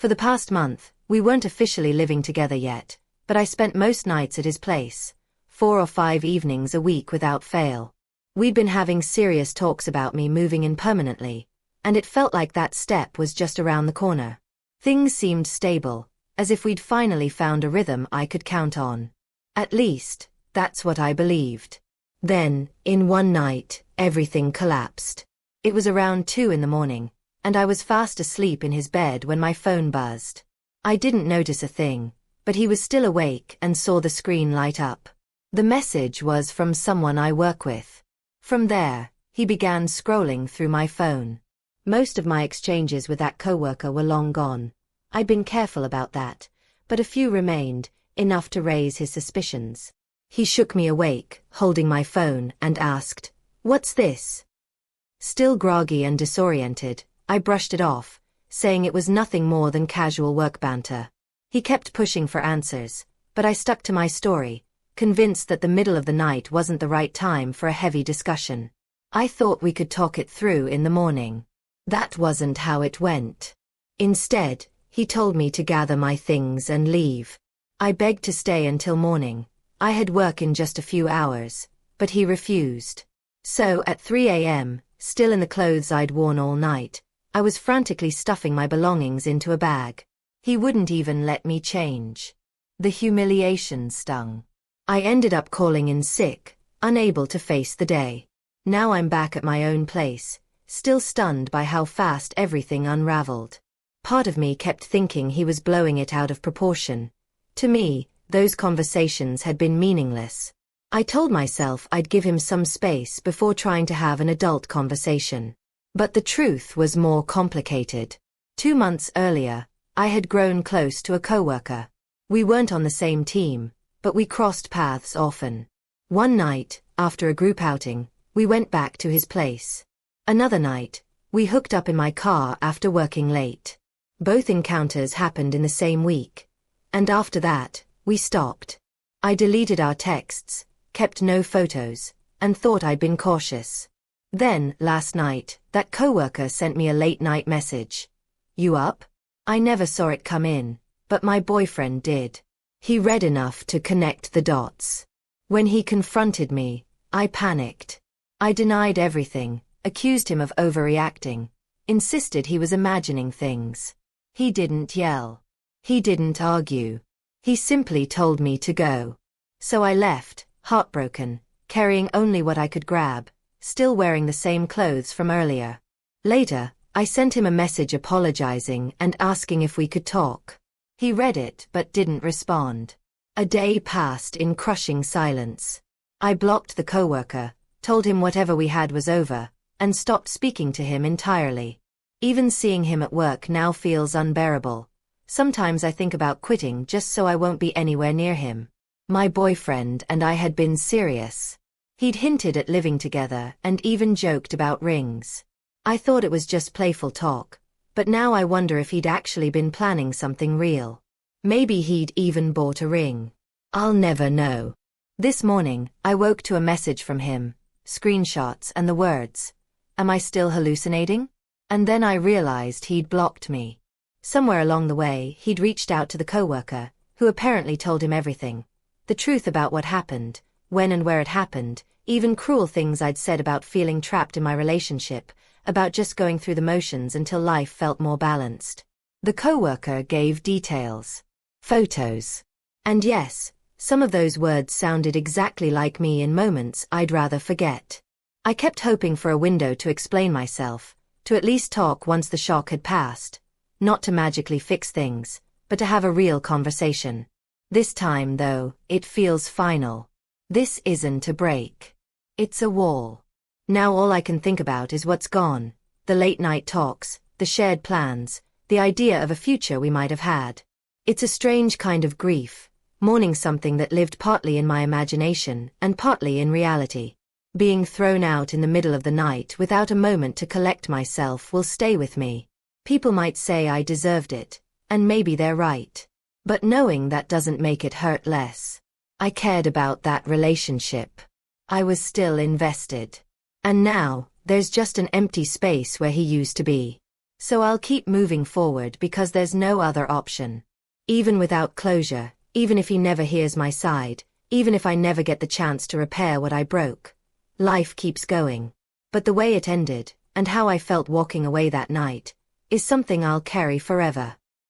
For the past month, we weren't officially living together yet, but I spent most nights at his place, 4 or 5 evenings a week without fail. We'd been having serious talks about me moving in permanently, and it felt like that step was just around the corner. Things seemed stable, as if we'd finally found a rhythm I could count on. At least, that's what I believed. Then, in one night, everything collapsed. It was around 2 in the morning, and I was fast asleep in his bed when my phone buzzed. I didn't notice a thing, but he was still awake and saw the screen light up. The message was from someone I work with. From there, he began scrolling through my phone. Most of my exchanges with that coworker were long gone. I'd been careful about that, but a few remained, enough to raise his suspicions. He shook me awake, holding my phone, and asked, "What's this?" Still groggy and disoriented, I brushed it off, saying it was nothing more than casual work banter. He kept pushing for answers, but I stuck to my story, convinced that the middle of the night wasn't the right time for a heavy discussion. I thought we could talk it through in the morning. That wasn't how it went. Instead, he told me to gather my things and leave. I begged to stay until morning. I had work in just a few hours, but he refused. So at 3 a.m., still in the clothes I'd worn all night, I was frantically stuffing my belongings into a bag. He wouldn't even let me change. The humiliation stung. I ended up calling in sick, unable to face the day. Now I'm back at my own place, still stunned by how fast everything unraveled. Part of me kept thinking he was blowing it out of proportion. To me, those conversations had been meaningless. I told myself I'd give him some space before trying to have an adult conversation. But the truth was more complicated. 2 months earlier, I had grown close to a coworker. We weren't on the same team, but we crossed paths often. One night, after a group outing, we went back to his place. Another night, we hooked up in my car after working late. Both encounters happened in the same week, and after that, we stopped. I deleted our texts, kept no photos, and thought I'd been cautious. Then, last night, that coworker sent me a late-night message. "You up?" I never saw it come in, but my boyfriend did. He read enough to connect the dots. When he confronted me, I panicked. I denied everything, accused him of overreacting, insisted he was imagining things. He didn't yell. He didn't argue. He simply told me to go. So I left, heartbroken, carrying only what I could grab, still wearing the same clothes from earlier. Later, I sent him a message apologizing and asking if we could talk. He read it but didn't respond. A day passed in crushing silence. I blocked the coworker, told him whatever we had was over, and stopped speaking to him entirely. Even seeing him at work now feels unbearable. Sometimes I think about quitting just so I won't be anywhere near him. My boyfriend and I had been serious. He'd hinted at living together and even joked about rings. I thought it was just playful talk, but now I wonder if he'd actually been planning something real. Maybe he'd even bought a ring. I'll never know. This morning, I woke to a message from him, screenshots and the words, "Am I still hallucinating?" And then I realized he'd blocked me. Somewhere along the way, he'd reached out to the coworker, who apparently told him everything. The truth about what happened, when and where it happened, even cruel things I'd said about feeling trapped in my relationship, about just going through the motions until life felt more balanced. The coworker gave details. Photos. And yes, some of those words sounded exactly like me in moments I'd rather forget. I kept hoping for a window to explain myself, to at least talk once the shock had passed. Not to magically fix things, but to have a real conversation. This time, though, it feels final. This isn't a break. It's a wall. Now all I can think about is what's gone, the late-night talks, the shared plans, the idea of a future we might have had. It's a strange kind of grief, mourning something that lived partly in my imagination and partly in reality. Being thrown out in the middle of the night without a moment to collect myself will stay with me. People might say I deserved it, and maybe they're right. But knowing that doesn't make it hurt less. I cared about that relationship. I was still invested. And now, there's just an empty space where he used to be. So I'll keep moving forward because there's no other option. Even without closure, even if he never hears my side, even if I never get the chance to repair what I broke, life keeps going. But the way it ended, and how I felt walking away that night, is something I'll carry forever.